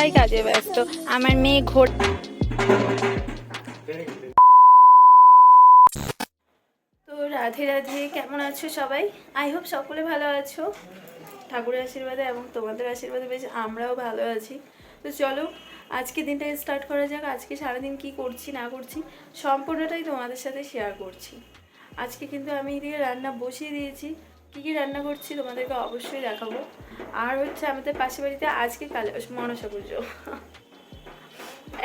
সবাই কাজে ব্যস্ত। আমার মেয়ে ঘোর তো রাধে রাধে, কেমন আছো সবাই? আই হোপ সকলে ভালো আছো ঠাকুরের আশীর্বাদে, এবং তোমাদের আশীর্বাদে বেশ আমরাও ভালো আছি। তো চলো আজকে দিনটা স্টার্ট করা যাক। আজকে সারাদিন কি করছি না করছি সম্পূর্ণটাই তোমাদের সাথে শেয়ার করছি। আজকে কিন্তু আমি এদিকে রান্না বসিয়ে দিয়েছি, কী কী রান্না করছি তোমাদেরকে অবশ্যই দেখাবো। আর হচ্ছে আমাদের পাশে বাড়িতে আজকে কালে মনসা পুজো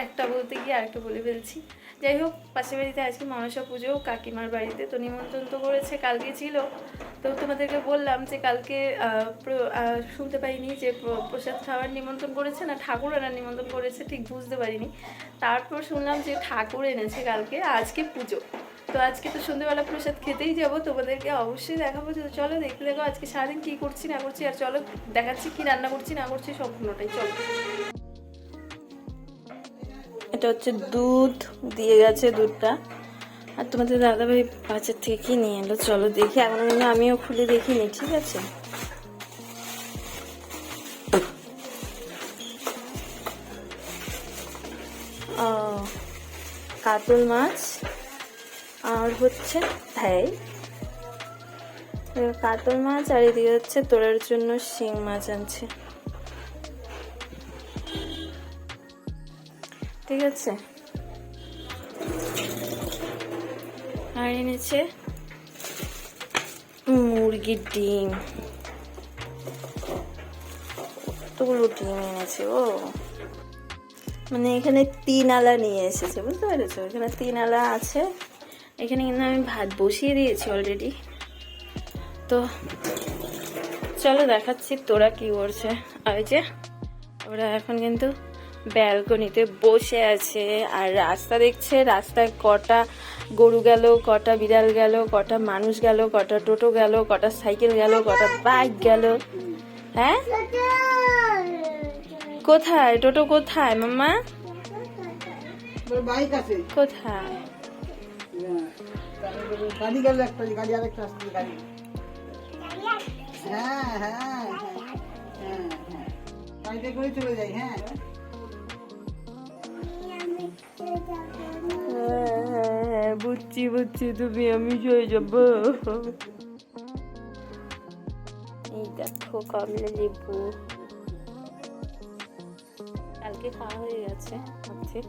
একটা বলতে গিয়ে আরেকটা বলে ফেলছি। যাই হোক, পাশের বাড়িতে আজকে মনসা পুজো কাকিমার বাড়িতে, তো নিমন্ত্রণ তো করেছে, কালকে ছিল। তো তোমাদেরকে বললাম যে কালকে শুনতে পাইনি যে প্রসাদ খাওয়ার নিমন্ত্রণ করেছে না ঠাকুর আনার নিমন্ত্রণ করেছে, ঠিক বুঝতে পারিনি। তারপর শুনলাম যে ঠাকুর এনেছে কালকে, আজকে পুজো। তো আজকে তো সন্ধ্যেবেলা প্রসাদ খেতেই যাবো, তোমাদেরকে অবশ্যই দেখাবো। তো চলো দেখতে দেখো আজকে সারাদিন কী করছি না করছি, আর চলো দেখাচ্ছি কী রান্না করছি না করছি সম্পূর্ণটাই। চলো, এটা হচ্ছে দুধ দিয়ে গেছে, দুধটা। আর তোমাদের দাদাভাই বাজার থেকে কি নিয়ে এলো, চলো দেখি। এখন কিন্তু আমিও খুলে দেখিনি, ঠিক আছে? কাতল মাছ আর হচ্ছে কাতল মাছ, আর এদিকে হচ্ছে তোলার জন্য শিং মাছ আনছে, ঠিক আছে? আর এনেছে মুরগির ডিম, কতগুলো ডিম এনেছে ও। মানে এখানে 3 আলা নিয়ে এসেছে, বুঝতে পেরেছো? এখানে 3 আলা আছে। এখানে কিন্তু আমি ভাত বসিয়ে দিয়েছি অলরেডি। তো চলো দেখাচ্ছি তোরা কি করছে। আর যে ওরা এখন কিন্তু ব্যালকনিতে বসে আছে আর রাস্তা দেখছে। রাস্তায় কটা গরু গেল, কটা বিড়াল গেল, কটা মানুষ গেল, কটা টোটো গেল, কটা সাইকেল গেল, কটা বাইক গেল। হ্যাঁ, কোথায় টোটো? কোথায় মাম্মা? বাইক আছে কোথায়? গাড়ি গেল, একটা গাড়ি আরেকটা আসছে গাড়ি। হ্যাঁ হ্যাঁ হ্যাঁ হ্যাঁ হ্যাঁ, গাড়িতে করে চলে যাই। হ্যাঁ বুঝছি বুঝছি, তুমি আমি চলে যাবো। এই দেখো কমলা লেবু, কালকে খাওয়া হয়ে গেছে অর্ধেক।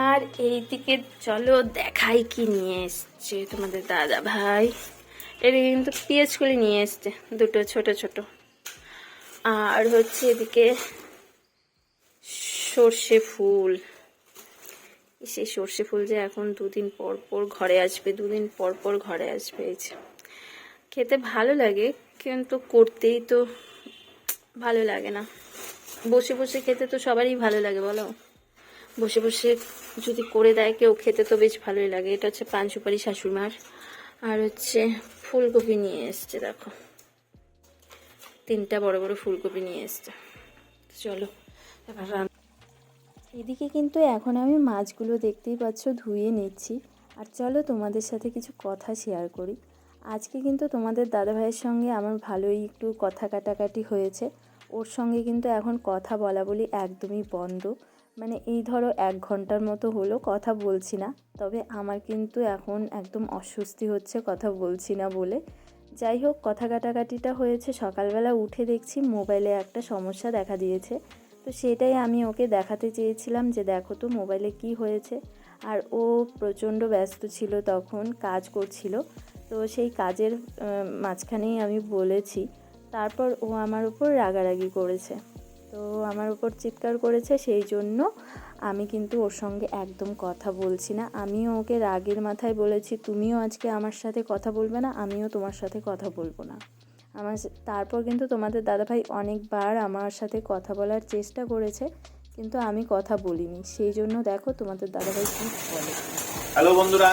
আর এইদিকে চলো দেখাই কি নিয়ে এসছে তোমাদের দাদা ভাই। এদিকে কিন্তু পেঁয়াজ করে নিয়ে এসছে দুটো ছোট ছোট। আর হচ্ছে এদিকে সর্ষে ফুল। সেই সর্ষে ফুল যে এখন 2 দিন পর পর ঘরে আসবে, 2 দিন পর পর ঘরে আসবে। এই যে খেতে ভালো লাগে, কিন্তু করতেই তো ভালো লাগে না। বসে বসে খেতে তো সবারই ভালো লাগে বলো। বসে বসে যদি করে দেয় কেউ, খেতে তো বেশ ভালোই লাগে। এটা হচ্ছে পান সুপারি শাশুড়িমার। আর হচ্ছে ফুলকপি নিয়ে এসছে, দেখো 3টা বড় বড় ফুলকপি নিয়ে এসছে। চলো এবার এদিকে কিন্তু এখন আমি মাছগুলো দেখতেই পাচ্ছ ধুয়ে নিচ্ছি। আর চলো তোমাদের সাথে কিছু কথা শেয়ার করি। আজকে কিন্তু তোমাদের দাদাভাইয়ের সঙ্গে আমার ভালোই একটু কথা কাটাকাটি হয়েছে। ওর সঙ্গে কিন্তু এখন কথা বলা বলি একদমই বন্ধ। মানে এই ধরো 1 ঘন্টার মতো হলো কথা বলছি না। তবে আমার কিন্তু এখন একদম অস্বস্তি হচ্ছে কথা বলছি না বলে। যাই হোক, কথা কাটাকাটিটা হয়েছে। সকালবেলা উঠে দেখছি মোবাইলে একটা সমস্যা দেখা দিয়েছে। তো সেটাই আমি ওকে দেখাতে চেয়েছিলাম যে দেখো তো মোবাইলে কি হয়েছে। আর ও প্রচণ্ড ব্যস্ত ছিল, তখন কাজ করছিল। তো সেই কাজের মাঝখানেই আমি বলেছি। তারপর ও আমার উপর রাগারাগি করেছে, তো আমার উপর চিৎকার করেছে। সেই জন্য আমি কিন্তু ওর সঙ্গে একদম কথা বলছি না। আমিও ওকে রাগের মাথায় বলেছি তুমিও আজকে আমার সাথে কথা বলবে না, আমিও তোমার সাথে কথা বলবো না। তারপর কিন্তু তোমাদের দাদাভাই অনেকবার আমার সাথে কথা বলার চেষ্টা করেছে, কিন্তু আমি কথা বলিনি। সেই জন্য দেখো তোমাদের দাদাভাই কি বলে। হ্যালো বন্ধুরা,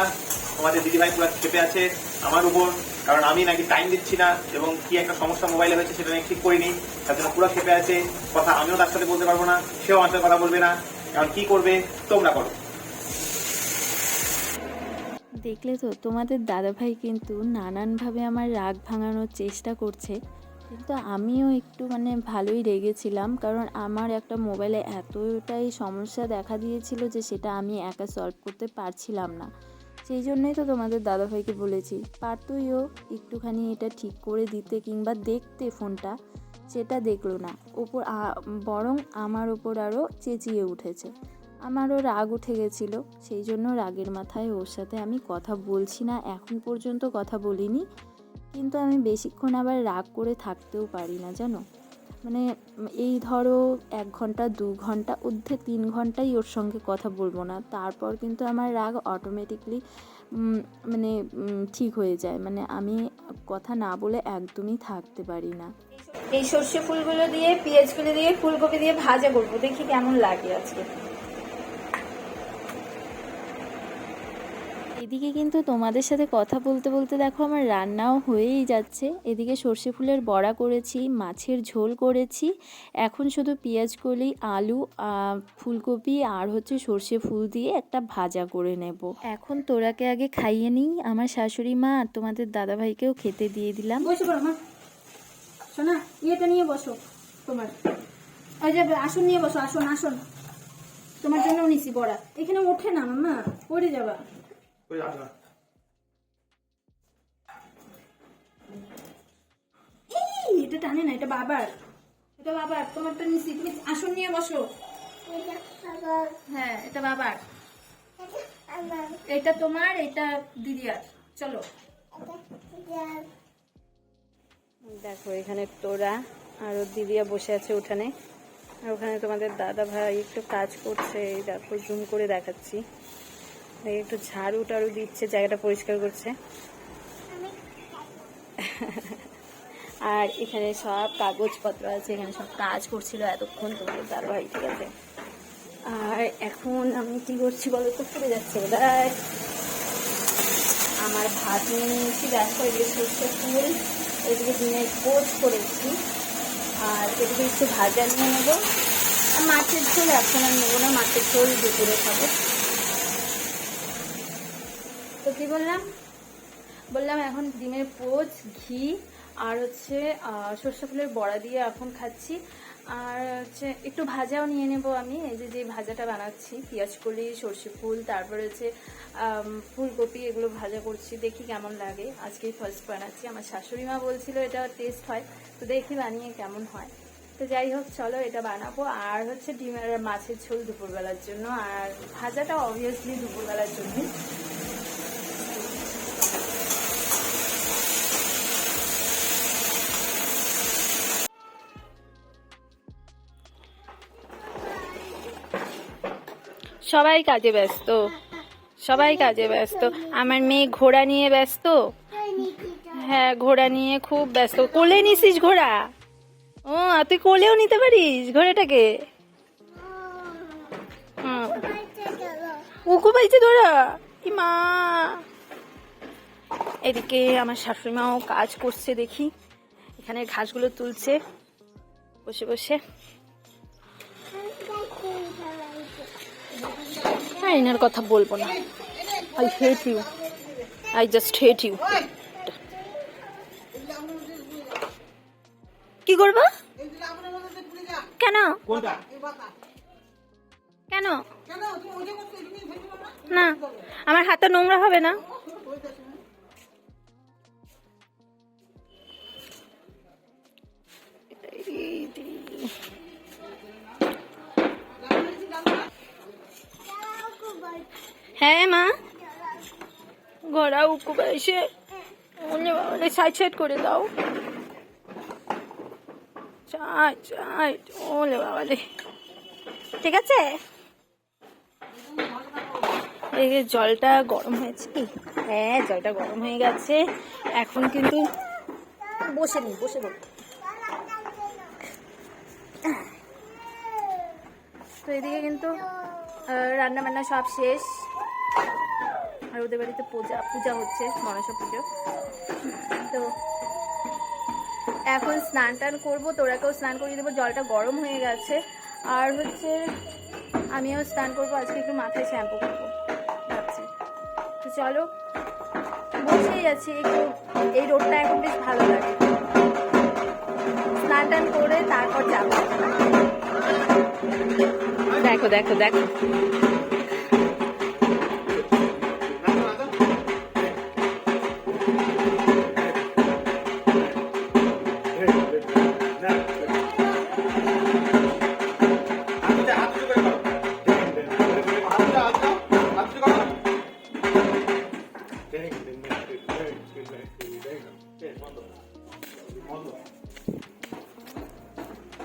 তোমাদের দিদিভাই পুরো চেপে আছে আমার উপর, কারণ আমি নাকি টাইম দিচ্ছি না এবং কি একটা সমস্যা মোবাইলে হয়েছে সেটা নাকি ঠিক করিনি, তার জন্য পুরো খেপে আছে। কথা আমিও তার সাথে বলতে পারবো না, সেও আমার সাথে কথা বলবে না। এখন কি করবে তোমরা করো। দেখলে তো তোমাদের দাদাভাই কিন্তু নানানভাবে আমার রাগ ভাঙানোর চেষ্টা করছে, কিন্তু আমিও একটু ভালোই রেগেছিলাম, কারণ আমার একটা মোবাইলে এতটাই সমস্যা দেখা দিয়েছিল যে সেটা আমি একা সলভ করতে পারছিলাম না। সেই জন্যই তো তোমাদের দাদাভাইকে বলেছি, পারতই ও একটুখানি এটা ঠিক করে দিতে কিংবা দেখতে ফোনটা, সেটা দেখলো না। বরং আমার ওপর আরও চেঁচিয়ে উঠেছে। আমারও রাগ উঠে গেছিলো, সেই জন্য রাগের মাথায় ওর সাথে আমি কথা বলছি না, এখন পর্যন্ত কথা বলিনি। কিন্তু আমি বেশিক্ষণ আবার রাগ করে থাকতেও পারি না, জানো। এই ধরো 1 ঘন্টা 2 ঘন্টা ঊর্ধ্বে 3 ঘন্টাই ওর সঙ্গে কথা বলবো না, তারপর কিন্তু আমার রাগ অটোমেটিকলি ঠিক হয়ে যায়। আমি কথা না বলে একদমই থাকতে পারি না। এই সর্ষে ফুলগুলো দিয়ে, পেঁয়াজগুলো দিয়ে, ফুলকপি দিয়ে ভাজা করবো, দেখি কেমন লাগে আজকে। এদিকে কিন্তু তোমাদের সাথে কথা বলতে বলতে দেখো আমার রান্নাও হয়েই যাচ্ছে। এদিকে সর্ষে ফুলের বড়া করেছি, মাছের ঝোল করেছি, এখন শুধু পেঁয়াজকলি, আলু, ফুলকপি আর সর্ষে ফুল দিয়ে একটা ভাজা করে নেব। এখন তোরাকে আগে খাইয়ে নিই, আমার শাশুড়ি মা আর তোমাদের দাদাভাইকেও খেতে দিয়ে দিলাম। বসে পড়ো মা, শোনা ইয়েটা নিয়ে বসো, তোমার ওই যে আসন নিয়ে বসো, আসন আসন তোমার জন্য নিছি বড়া। এখানে ওঠে না মাম্মা, পড়ে যাবা। এটা টানে না, এটা বাবার, এটা বাবার, তোমারটা নিছি। তুমি আসন নিয়ে বসো। হ্যাঁ এটা বাবার, এটা তোমার, এটা দিদিয়ার। চলো দেখো এখানে তোরা আর ওর দিদিয়া বসে আছে উঠানে, আর ওখানে তোমাদের দাদা ভাই একটু কাজ করছে। এই দেখো জুম করে দেখাচ্ছি, একটু ঝাড়ু টাড়ু দিচ্ছে, জায়গাটা পরিষ্কার করছে। আর এখানে সব কাগজপত্র আছে, এখানে সব কাজ করছিল এতক্ষণ তোমাদের দাদা ভাই, ঠিক আছে। আর এখন আমি কি করছি বলো তো, পড়ে যাচ্ছে বোধহয়। আমার ভাত নিয়ে নিয়েছি, দেখো এদিকে সর্ষে ফুল, এদিকে ডিমের পোচ করেছি, আর এদিকে একটু ভাজা নিয়ে নেবো। আর মাছের ঝোল এখন আর নেবো না, মাছের ঝোল দুপুরে খাবো। তো কি বললাম এখন ডিমের পোচ, ঘি আর সর্ষে ফুলের বড়া দিয়ে এখন খাচ্ছি। আর একটু ভাজাও নিয়ে নেব আমি, এই যে ভাজাটা বানাচ্ছি, পেঁয়াজকলি, সর্ষে ফুল, তারপরে ফুলকপি, এগুলো ভাজা করছি, দেখি কেমন লাগে। আজকেই ফার্স্ট বানাচ্ছি, আমার শাশুড়ি মা বলছিল এটা টেস্ট হয়, তো দেখি বানিয়ে কেমন হয়। তো যাই হোক চলো এটা বানাবো। আর ডিমের মাছের ঝোল দুপুরবেলার জন্য, আর ভাজাটা অবভিয়াসলি দুপুরবেলার জন্যই। সবাই কাজে ব্যস্ত, আমার মেয়ে ঘোড়া নিয়ে ব্যস্ত। হ্যাঁ ঘোড়া নিয়ে খুব ব্যস্ত। কোলে নিছিস ঘোড়া? ও তুই কোলেও নিতে পারিস ঘোড়াটাকে? উকু পাইছে তোরা, কি মা। এদিকে আমার শাশুড়ি মাও কাজ করছে, দেখি এখানে ঘাসগুলো তুলছে বসে বসে। এনার কথা বলবো না, I hate you, I just hate you. কি করবো? কেন কেন? না আমার হাতটা নোংরা হবে না। হ্যাঁ মা, ঘোড়া উকু এসে সাইড সাইড করে দাও। ওলে বাবালে, ঠিক আছে। এই জলটা গরম হয়েছে কি? হ্যাঁ জলটা গরম হয়ে গেছে। এখন কিন্তু বসে বল। তো এদিকে কিন্তু রান্না বান্না সব শেষ। আর ওদের বাড়িতে পূজা হচ্ছে, মনসা পুজো। তো এখন স্নান টান করবো, তোরাকেও স্নান করিয়ে দেবো, জলটা গরম হয়ে গেছে। আর হচ্ছে আমিও স্নান করবো, আজকে একটু মাথায় শ্যাম্পু করবো ভাবছি। তো চলো, বসেই আছি একটু, এই রোদটা এখন বেশ ভালো লাগে। স্নান টান করে তারপর যাবো। দেখো দেখো দেখো,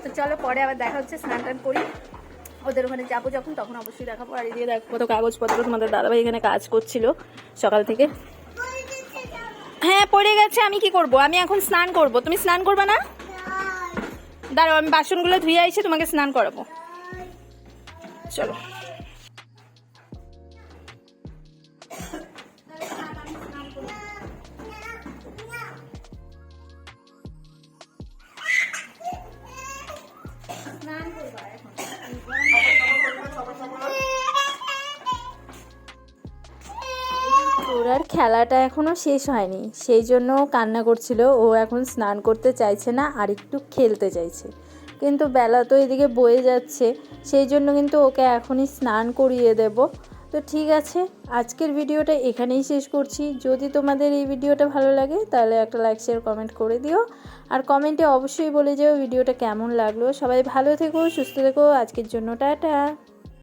তো চলো পরে আবার দেখা হচ্ছে, স্নান টান করি, ওদের ওখানে যাবো যখন, তখন অবশ্যই দেখাবো। আর এদিকে দেখো কত কাগজপত্র, তোমাদের দাদাভাই এখানে কাজ করছিল সকাল থেকে। হ্যাঁ পড়ে গেছে, আমি কি করব, আমি এখন স্নান করব। তুমি স্নান করবে না? দাঁড়াও, আমি বাসনগুলো ধুয়ে আইসে তোমাকে স্নান করাবো। চলো। ওর খেলাটা এখনও শেষ হয়নি, সেই জন্য কান্না করছিল। ও এখন স্নান করতে চাইছে না, আর একটু খেলতে চাইছে, কিন্তু বেলা তো এদিকে বয়ে যাচ্ছে, সেই জন্য কিন্তু ওকে এখনই স্নান করিয়ে দেব। তো ঠিক আছে, আজকের ভিডিওটা এখানেই শেষ করছি। যদি তোমাদের এই ভিডিওটা ভালো লাগে তাহলে একটা লাইক শেয়ার কমেন্ট করে দিও, আর কমেন্টে অবশ্যই বলে যাও ভিডিওটা কেমন লাগলো। সবাই ভালো থেকো, সুস্থ থেকো, আজকের জন্য টাটা।